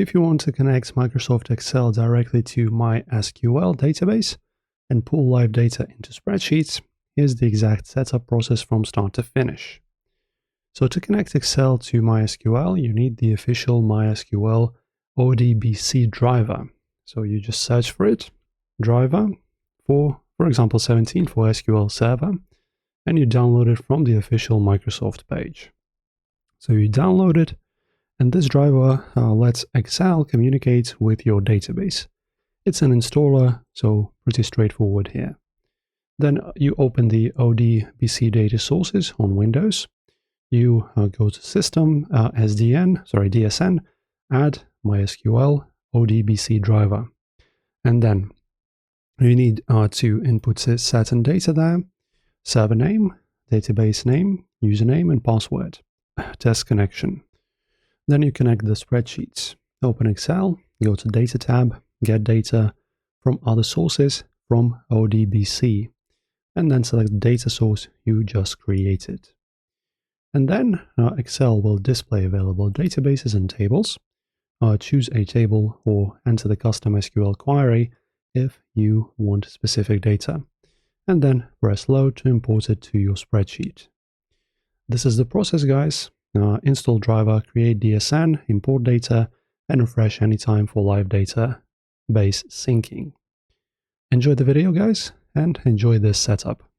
If you want to connect Microsoft Excel directly to MySQL database and pull live data into spreadsheets, here's the exact setup process from start to finish. So to connect Excel to MySQL, you need the official MySQL ODBC driver. So you just search for it, driver, for example 17 for SQL Server, and you download it from the official Microsoft page. So you download it, and this driver lets Excel communicate with your database. It's an installer, so pretty straightforward here. Then you open the ODBC data sources on Windows. You go to System, DSN, add MySQL ODBC driver. And then you need to input certain data there, server name, database name, username, and password, test connection. Then you connect the spreadsheets. Open Excel, go to Data tab, get data from other sources from ODBC, and then select the data source you just created. And then Excel will display available databases and tables. Choose a table or enter the custom SQL query if you want specific data, and then press load to import it to your spreadsheet. This is the process, guys. Install driver, create DSN, import data, and refresh anytime for live database syncing. Enjoy the video, guys, and enjoy this setup.